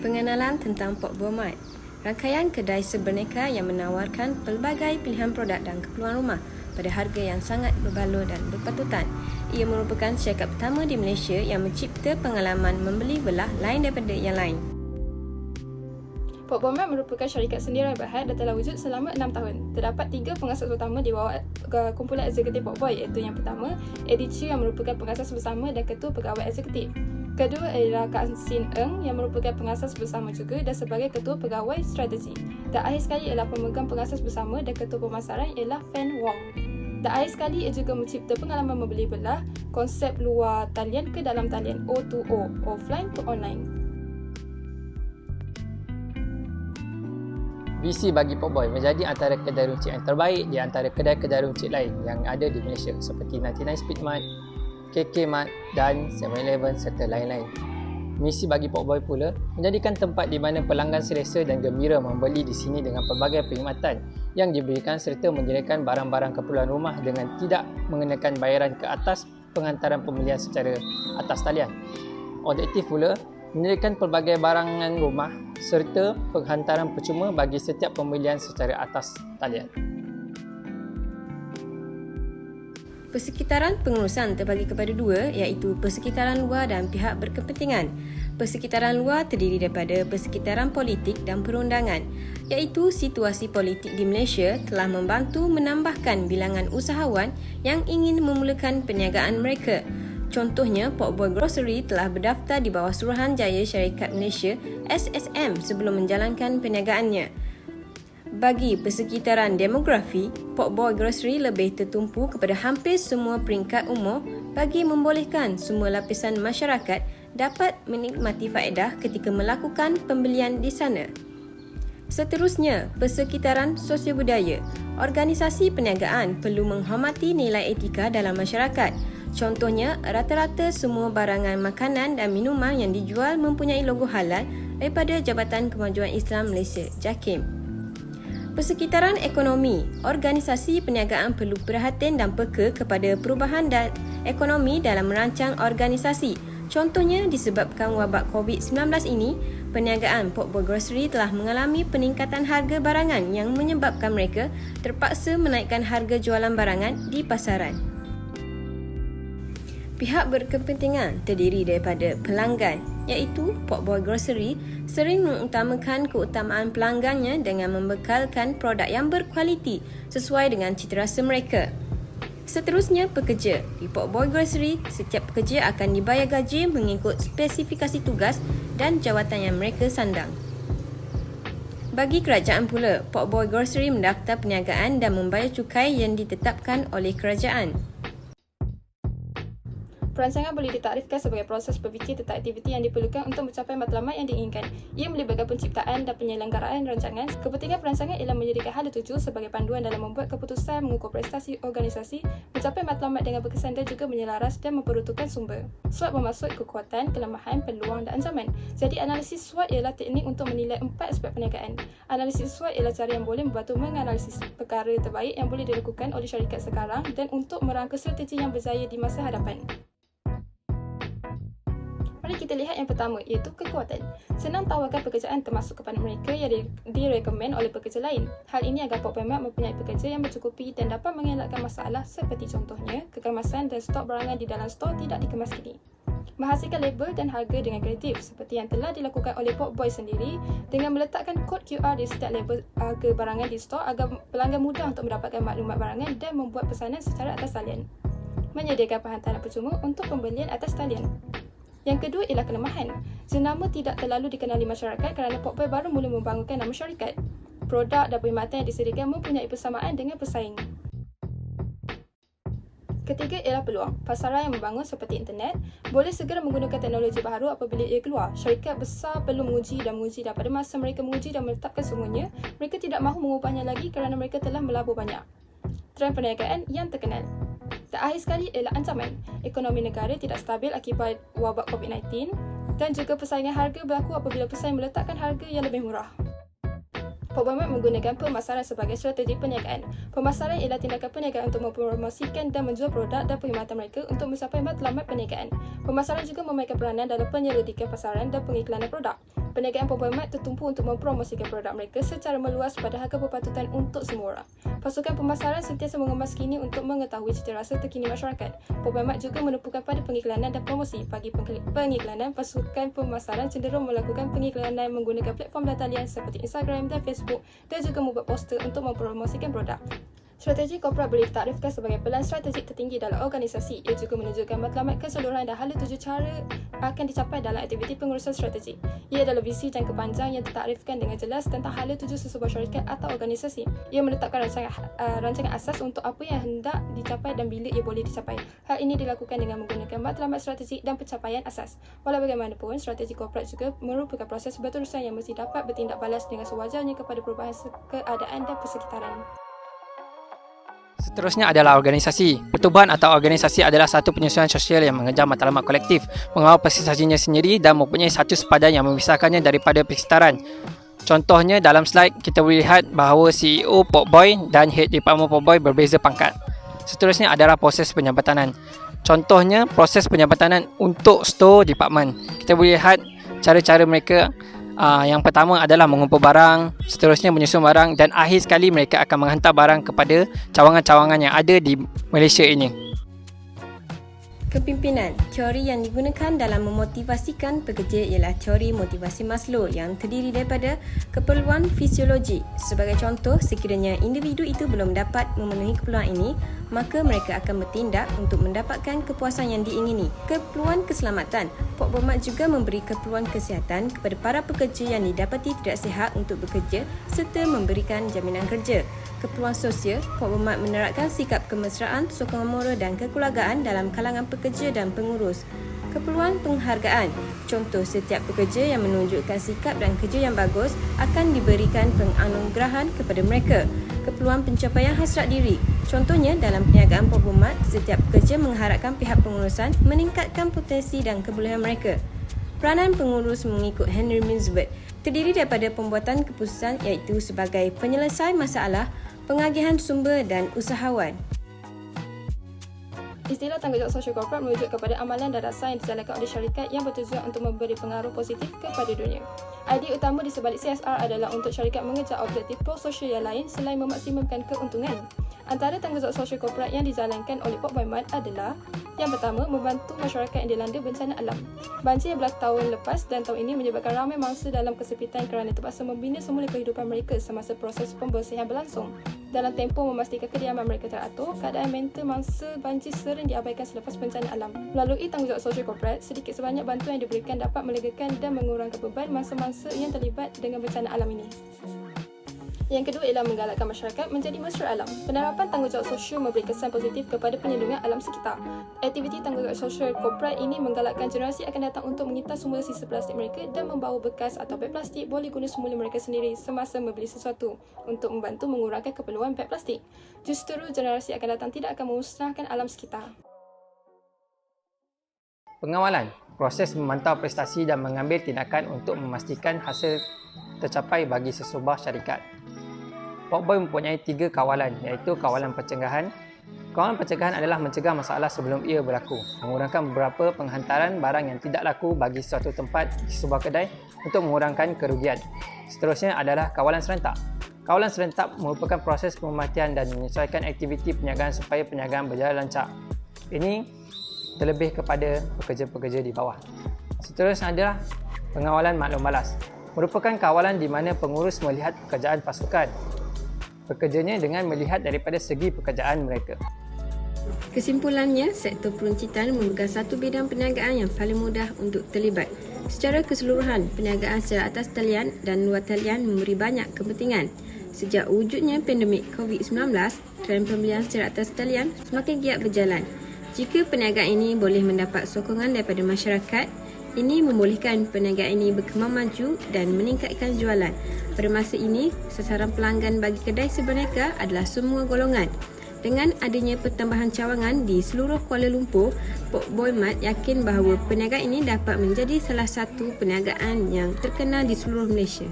Pengenalan tentang Pok Boy Mart. Rangkaian kedai sebeneka yang menawarkan pelbagai pilihan produk dan keperluan rumah pada harga yang sangat berbaloi dan berpatutan. Ia merupakan syarikat pertama di Malaysia yang mencipta pengalaman membeli belah lain daripada yang lain. Pok Boy Mart merupakan syarikat sendirian Berhad dan telah wujud selama 6 tahun. Terdapat 3 pengasas utama di bawah kumpulan eksekutif Pok Boy, iaitu yang pertama, Eddie Chew yang merupakan pengasas bersama dan ketua pegawai eksekutif. Kedua adalah Kak Sin Eng yang merupakan pengasas bersama juga dan sebagai ketua pegawai strategi. Dan akhir sekali ialah pemegang pengasas bersama dan ketua pemasaran ialah Fan Wong. Dan akhir sekali ia juga mencipta pengalaman membeli belah konsep luar talian ke dalam talian, O2O, offline to online. Visi bagi Pok Boy menjadi antara kedai runcit yang terbaik di antara kedai-kedai runcit lain yang ada di Malaysia seperti 99 Speed Mart, KK Mart dan 7-Eleven serta lain-lain. Misi bagi Pok Boy pula menjadikan tempat di mana pelanggan selesa dan gembira membeli di sini dengan pelbagai perkhidmatan yang diberikan serta menyediakan barang-barang keperluan rumah dengan tidak mengenakan bayaran ke atas penghantaran pembelian secara atas talian. Objektif pula menyediakan pelbagai barangan rumah serta penghantaran percuma bagi setiap pembelian secara atas talian. Persekitaran pengurusan terbagi kepada dua, iaitu persekitaran luar dan pihak berkepentingan. Persekitaran luar terdiri daripada persekitaran politik dan perundangan, iaitu situasi politik di Malaysia telah membantu menambahkan bilangan usahawan yang ingin memulakan perniagaan mereka. Contohnya, Pok Boy Grocery telah berdaftar di bawah Suruhanjaya Syarikat Malaysia SSM sebelum menjalankan perniagaannya. Bagi persekitaran demografi, Pok Boy Grocery lebih tertumpu kepada hampir semua peringkat umur bagi membolehkan semua lapisan masyarakat dapat menikmati faedah ketika melakukan pembelian di sana. Seterusnya, persekitaran sosiobudaya. Organisasi perniagaan perlu menghormati nilai etika dalam masyarakat. Contohnya, rata-rata semua barangan makanan dan minuman yang dijual mempunyai logo halal daripada Jabatan Kemajuan Islam Malaysia, JAKIM. Persekitaran ekonomi. Organisasi perniagaan perlu perhatian dan peka kepada perubahan ekonomi dalam merancang organisasi. Contohnya, disebabkan wabak COVID-19 ini, perniagaan Pok Boy Grocery telah mengalami peningkatan harga barangan yang menyebabkan mereka terpaksa menaikkan harga jualan barangan di pasaran. Pihak berkepentingan terdiri daripada pelanggan, iaitu Pok Boy Grocery sering mengutamakan keutamaan pelanggannya dengan membekalkan produk yang berkualiti sesuai dengan citarasa mereka. Seterusnya, pekerja. Di Pok Boy Grocery, setiap pekerja akan dibayar gaji mengikut spesifikasi tugas dan jawatan yang mereka sandang. Bagi kerajaan pula, Pok Boy Grocery mendaftar perniagaan dan membayar cukai yang ditetapkan oleh kerajaan. Perancangan boleh ditarifkan sebagai proses berfikir tentang aktiviti yang diperlukan untuk mencapai matlamat yang diinginkan. Ia melibatkan penciptaan dan penyelenggaraan rancangan. Kepentingan perancangan ialah menjadikan hala tuju sebagai panduan dalam membuat keputusan, mengukur prestasi organisasi, mencapai matlamat dengan berkesan dan juga menyelaras dan memperuntukkan sumber. SWOT bermaksud kekuatan, kelemahan, peluang dan ancaman. Jadi analisis SWOT ialah teknik untuk menilai 4 aspek perniagaan. Analisis SWOT ialah cara yang boleh membantu menganalisis perkara terbaik yang boleh dilakukan oleh syarikat sekarang dan untuk merangka strategi yang berjaya di masa hadapan. Mari kita lihat yang pertama, iaitu kekuatan. Senang tawarkan pekerjaan termasuk kepada mereka yang direkomen oleh pekerja lain. Hal ini agar Pok Boy Mart mempunyai pekerja yang bercukupi dan dapat mengelakkan masalah seperti contohnya, kekemasan dan stok barangan di dalam stor tidak dikemas kini. Menghasilkan label dan harga dengan kreatif seperti yang telah dilakukan oleh Pok Boy sendiri dengan meletakkan kod QR di setiap label harga barangan di stor agar pelanggan mudah untuk mendapatkan maklumat barangan dan membuat pesanan secara atas talian. Menyediakan penghantaran percuma untuk pembelian atas talian. Yang kedua ialah kelemahan. Jenama tidak terlalu dikenali masyarakat kerana Pok Boy baru mula membangunkan nama syarikat. Produk dan perkhidmatan yang disediakan mempunyai persamaan dengan pesaing. Ketiga ialah peluang. Pasaran yang membangun seperti internet boleh segera menggunakan teknologi baharu apabila ia keluar. Syarikat besar perlu menguji dan pada masa mereka menguji dan menetapkan semuanya, mereka tidak mahu mengubahnya lagi kerana mereka telah melabur banyak. Trend perniagaan yang terkenal. Terakhir sekali ialah ancaman. Ekonomi negara tidak stabil akibat wabak COVID-19 dan juga persaingan harga berlaku apabila pesaing meletakkan harga yang lebih murah. Pok Boy Mart menggunakan pemasaran sebagai strategi perniagaan. Pemasaran ialah tindakan perniagaan untuk mempromosikan dan menjual produk dan perkhidmatan mereka untuk mencapai matlamat perniagaan. Pemasaran juga memainkan peranan dalam penyelidikan pasaran dan pengiklanan produk. Perniagaan Pok Boy Mat tertumpu untuk mempromosikan produk mereka secara meluas pada harga berpatutan untuk semua orang. Pasukan pemasaran sentiasa mengemas kini untuk mengetahui cita rasa terkini masyarakat. Pok Boy Mat juga menumpukan pada pengiklanan dan promosi. Bagi pengiklanan, pasukan pemasaran cenderung melakukan pengiklanan menggunakan platform dan talian seperti Instagram dan Facebook dan juga membuat poster untuk mempromosikan produk. Strategi korporat boleh ditakdirkan sebagai pelan strategik tertinggi dalam organisasi. Ia juga menunjukkan matlamat keseluruhan dan hala tuju cara akan dicapai dalam aktiviti pengurusan strategik. Ia adalah visi jangka panjang yang ditakdirkan dengan jelas tentang hala tuju sesebuah syarikat atau organisasi. Ia menetapkan rancangan asas untuk apa yang hendak dicapai dan bila ia boleh dicapai. Hal ini dilakukan dengan menggunakan matlamat strategik dan pencapaian asas. Walau bagaimanapun, strategi korporat juga merupakan proses berterusan yang mesti dapat bertindak balas dengan sewajarnya kepada perubahan keadaan dan persekitaran. Seterusnya adalah organisasi. Pertubuhan atau organisasi adalah satu penyusunan sosial yang mengejar matlamat kolektif, mengawal prestasinya sendiri dan mempunyai satu sepadan yang memisahkannya daripada persekitaran. Contohnya dalam slide kita boleh lihat bahawa CEO Pok Boy dan Head Department Pok Boy berbeza pangkat. Seterusnya adalah proses penyabatanan. Contohnya proses penyabatanan untuk store department. Kita boleh lihat cara-cara mereka. Yang pertama adalah mengumpul barang, seterusnya menyusun barang dan akhir sekali mereka akan menghantar barang kepada cawangan-cawangan yang ada di Malaysia ini. Kepimpinan. Teori yang digunakan dalam memotivasikan pekerja ialah teori motivasi Maslow yang terdiri daripada keperluan fisiologi. Sebagai contoh, sekiranya individu itu belum dapat memenuhi keperluan ini, maka mereka akan bertindak untuk mendapatkan kepuasan yang diingini. Keperluan keselamatan. Pok Boy Mat juga memberi keperluan kesihatan kepada para pekerja yang didapati tidak sihat untuk bekerja serta memberikan jaminan kerja. Keperluan sosial. Pok Boy Mat menerapkan sikap kemesraan, sokongan moral dan kekeluargaan dalam kalangan pekerja dan pengurus. Keperluan penghargaan. Contoh, setiap pekerja yang menunjukkan sikap dan kerja yang bagus akan diberikan penganugerahan kepada mereka. Keperluan pencapaian hasrat diri. Contohnya, dalam perniagaan Pok Boy Mat, setiap pekerja mengharapkan pihak pengurusan meningkatkan potensi dan kebolehan mereka. Peranan pengurus mengikut Henry Mintzberg terdiri daripada pembuatan keputusan iaitu sebagai penyelesai masalah, pengagihan sumber dan usahawan. Istilah tanggungjawab sosial korporat merujuk kepada amalan dan rasa yang dijalankan oleh syarikat yang bertujuan untuk memberi pengaruh positif kepada dunia. Idea utama di sebalik CSR adalah untuk syarikat mengejar objektif pro-sosial yang lain selain memaksimumkan keuntungan. Antara tanggungjawab sosial korporat yang dijalankan oleh Pok Boy Mat adalah yang pertama, membantu masyarakat yang dilanda bencana alam. Banjir yang berlaku tahun lepas dan tahun ini menyebabkan ramai mangsa dalam kesepitan kerana terpaksa membina semula kehidupan mereka semasa proses pembersihan berlangsung. Dalam tempoh memastikan kediaman mereka teratur, keadaan mental mangsa banjir sering diabaikan selepas bencana alam. Melalui tanggungjawab sosial korporat, sedikit sebanyak bantuan yang diberikan dapat melegakan dan mengurangkan beban mangsa-mangsa yang terlibat dengan bencana alam ini. Yang kedua ialah menggalakkan masyarakat menjadi mesra alam. Penerapan tanggungjawab sosial memberi kesan positif kepada perlindungan alam sekitar. Aktiviti tanggungjawab sosial korporat ini menggalakkan generasi akan datang untuk mengitar semula sisa plastik mereka dan membawa bekas atau beg plastik boleh guna semula mereka sendiri semasa membeli sesuatu untuk membantu mengurangkan keperluan beg plastik. Justru generasi akan datang tidak akan memusnahkan alam sekitar. Pengawalan. Proses memantau prestasi dan mengambil tindakan untuk memastikan hasil tercapai bagi sesebuah syarikat. Pok Boy mempunyai 3 kawalan iaitu kawalan pencegahan. Kawalan pencegahan adalah mencegah masalah sebelum ia berlaku, mengurangkan beberapa penghantaran barang yang tidak laku bagi suatu tempat di sebuah kedai untuk mengurangkan kerugian. Seterusnya adalah kawalan serentak. Kawalan serentak merupakan proses pemerhatian dan menyesuaikan aktiviti perniagaan supaya perniagaan berjalan lancar. Ini terlebih kepada pekerja-pekerja di bawah. Seterusnya adalah pengawalan maklum balas. Merupakan kawalan di mana pengurus melihat pekerjaan pasukan. Bekerjanya dengan melihat daripada segi pekerjaan mereka. Kesimpulannya, sektor peruncitan merupakan satu bidang perniagaan yang paling mudah untuk terlibat. Secara keseluruhan, perniagaan secara atas talian dan luar talian memberi banyak kepentingan. Sejak wujudnya pandemik COVID-19, trend pembelian secara atas talian semakin giat berjalan. Jika perniagaan ini boleh mendapat sokongan daripada masyarakat, ini membolehkan perniagaan ini berkembang maju dan meningkatkan jualan. Pada masa ini, sasaran pelanggan bagi kedai sebenarnya adalah semua golongan. Dengan adanya pertambahan cawangan di seluruh Kuala Lumpur, Pok Boy Mat yakin bahawa perniagaan ini dapat menjadi salah satu perniagaan yang terkenal di seluruh Malaysia.